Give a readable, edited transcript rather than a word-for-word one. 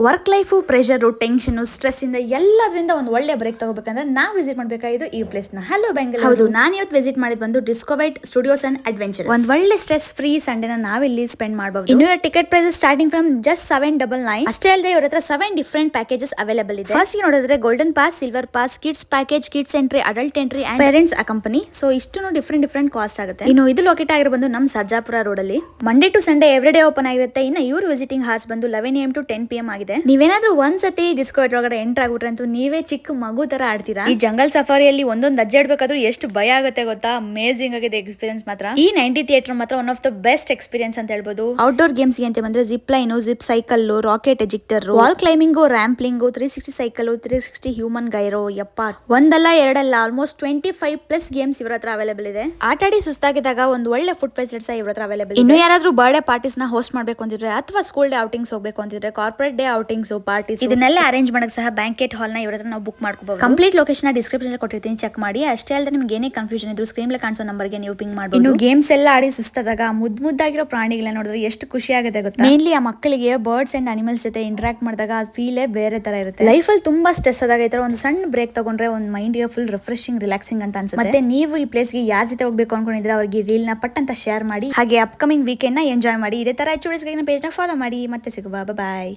Work life pressure tension stress ಇಂದ ಎಲ್ಲದರಿಂದ ಒಂದು ಒಳ್ಳೆ ಬ್ರೇಕ್ ತಗೋಬೇಕಂದ್ರೆ ನಾವು ವಿಸಿಟ್ ಮಾಡಬೇಕಾಗಿದ್ದು ಈ ಪ್ಲೇಸ್ ನ. ಹಲೋ ಬೆಂಗಳೂರು. ಹೌದು, ನಾನು ಇವತ್ತು ವಿಸಿಟ್ ಮಾಡಿದ್ ಬಂದು ಡಿಸ್ಕವೈಟ್ ಸ್ಟುಡಿಯೋಸ್ ಅಂಡ್ ಅಡ್ವೆಂಚರ್. ಒಂದು ಒಳ್ಳೆ ಸ್ಟ್ರೆಸ್ ಫ್ರೀ ಸಂಡೇನ ನಾವಿಲ್ಲಿ ಸ್ಪೆಂಡ್ ಮಾಡಬಹುದು. ಇನ್ನು ticket price starting from just 799. ಅಷ್ಟೇ ಅಲ್ಲದೆ ಇವ್ರ ಹತ್ರ 7 ಡಿಫರೆಂಟ್ ಪ್ಯಾಕೇಜಸ್ ಅವೈಲೇಬಲ್ ಇದೆ. ಫಸ್ಟ್ ನೋಡಿದ್ರೆ golden pass, silver pass, kids package, kids entry, adult entry and parents accompany. So ಇಷ್ಟು ಡಿಫರೆಂಟ್ ಕಾಸ್ಟ್ ಆಗುತ್ತೆ. ಇನ್ನು ಇದು ಲೊಕೇಟ್ ಆಗಿರೋ ಬಂದು ನಮ್ಮ ಸರ್ಜಾಪುರ ರೋಡ್ ಅಲ್ಲಿ. Monday to Sunday every day open ಆಗಿರುತ್ತೆ. ಇನ್ನು ಇವ್ರ ವಿಸಿಟಿಂಗ್ ಹಾರ್ಸ್ ಬಂದು 11 AM to 10 PM ಆಗಿದೆ. ನೀವೇನಾದ್ರೂ ಒಂದ್ಸತಿ ಡಿಸ್ಕವರ್ ಒಳಗಡೆ ಎಂಟರ್ ಆಗ್ಬಿಟ್ರೆ ಅಂತೂ ನೀವೇ ಚಿಕ್ಕ ಮಗು ತರ ಆಡ್ತೀರಾ. ಈ ಜಂಗಲ್ ಸಫಾರಿಯಲ್ಲಿ ಒಂದೊಂದು ಅಜ್ಜೆ ಇಡ್ಬೇಕಾದ್ರೂ ಎಷ್ಟು ಭಯ ಆಗುತ್ತೆ ಗೊತ್ತಾ. ಅಮೇಜಿಂಗ್ ಆಗಿದೆ ಎಕ್ಸ್ಪೀರಿಯನ್ಸ್ ಮಾತ್ರ. ಈ 90 ಥಿಯೇಟರ್ ಮಾತ್ರ one of the best experience ಅಂತ ಹೇಳ್ಬೋದು. ಔಟ್ಡೋರ್ ಗೇಮ್ಸ್ ಅಂತ ಬಂದ್ರೆ zip line, zip cycle, rocket ejector, wall climbing, rappelling, 360 cycle, 360 human gyro. ಯಪ್ಪ, ಒಂದಲ್ಲ ಎರಡಲ್ಲ ಆಲ್ಮೋಸ್ಟ್ 25+ ಗೇಮ್ಸ್ ಇವ್ರ ಹತ್ರ ಅವೈಲೇಬಲ್ ಇದೆ. ಆಟಾಡಿ ಸುಸ್ತಾಗಿದ್ದಾಗ ಒಂದು ಒಳ್ಳೆ ಫುಡ್ ಫೆಸಿಲಿಟೀಸ್ ಇವ್ರ ಹತ್ರ ಅವೈಲೇಬಲ್. ಇನ್ನು ಯಾರಾದ್ರೂ ಬರ್ಡೇ ಪಾರ್ಟೀಸ್ ನ ಹೋಸ್ಟ್ ಮಾಡ್ಬೇಕು ಅಂತಿದ್ರೆ ಅಥವಾ ಸ್ಕೂಲ್ ಡೇ ಔಟಿಂಗ್ಸ್ ಹೋಗ್ಬೇಕು ಅಂತಿದ್ರೆ, ಕಾರ್ಪೊರೇಟ್ ಡೇ ಔಟಿಂಗ್ಸ್, ಪಾರ್ಟೀಸ್ ಇದನ್ನೆಲ್ಲ ಅರೇಂಜ್ ಮಾಡಕ್ ಸಹ ಬ್ಯಾಂಕೆಟ್ ಹಾಲ್ ನ ಇವ್ರ ಹತ್ರ ನಾವು ಬುಕ್ ಮಾಡ್ಕೋಬಹುದು. ಕಂಪ್ಲೀಟ್ ಲೊಕೇಶನ್ ಡಿಸ್ಕ್ರಿಪ್ಷನ್ ಕೊಟ್ಟಿರ್ತೀನಿ, ಚೆಕ್ ಮಾಡಿ. ಅಷ್ಟೇ ಅಲ್ಲದೆ ನಿಮ್ಗೆ ಏನೇ ಕನ್ಫ್ಯೂಷನ್ ಇದ್ರು ಸ್ಕ್ರೀನ್ ಮೇಲೆ ಕಾಣಿಸೋ ನಂಬರ್ಗೆ ನೀವು ಪಿಂಗ್ ಮಾಡಬಹುದು. ಇನ್ನು ಗೇಮ್ಸ್ ಎಲ್ಲ ಆಡಿ ಸುಸ್ತಾದಾಗ ಮುದ್ದಾಗಿರೋ ಪ್ರಾಣಿಗಳನ್ನ ನೋಡಿದ್ರೆ ಎಷ್ಟು ಖುಷಿ ಆಗುತ್ತೆ ಗೊತ್ತಾ. ಮೇನ್ಲಿ ಆ ಮಕ್ಕಳಿಗೆ ಬರ್ಡ್ಸ್ ಅಂಡ್ ಅನಿಮಲ್ಸ್ ಜೊತೆ ಇಂಟರಾಕ್ಟ್ ಮಾಡಿದಾಗ ಆ ಫೀಲೇ ಬೇರೆ ತರ ಇರುತ್ತೆ. ಲೈಫ್ ಅಲ್ಲಿ ತುಂಬಾ ಸ್ಟ್ರೆಸ್ ಆದಾಗ ಈ ತರ ಒಂದು ಸಣ್ಣ ಬ್ರೇಕ್ ತಗೊಂಡ್ರೆ ಒಂದು ಮೈಂಡ್ ಗೆ ಫುಲ್ ರಿಫ್ರೆಶಿಂಗ್, ರಿಲ್ಯಾಕ್ಸಿಂಗ್ ಅಂತ ಅನ್ಸುತ್ತೆ. ಮತ್ತೆ ನೀವು ಈ ಪ್ಲೇಸ್ ಗೆ ಯಾರ ಜೊತೆ ಹೋಗ್ಬೇಕು ಅನ್ಕೊಂಡಿದ್ರೆ ಅವ್ರಿಗೆ ರೀಲ್ ನ ಪಟ್ ಅಂತ ಶೇರ್ ಮಾಡಿ. ಹಾಗೆ ಅಪ್ಕಮಿಂಗ್ ವೀಕೆಂಡ್ ನ ಎಂಜಾಯ್ ಮಾಡಿ. ಇದೇ ತರ HODs ಪೇಜ್ ನ ಫಾಲೋ ಮಾಡಿ. ಮತ್ತೆ ಸಿಗುವ, ಬಾಯ್.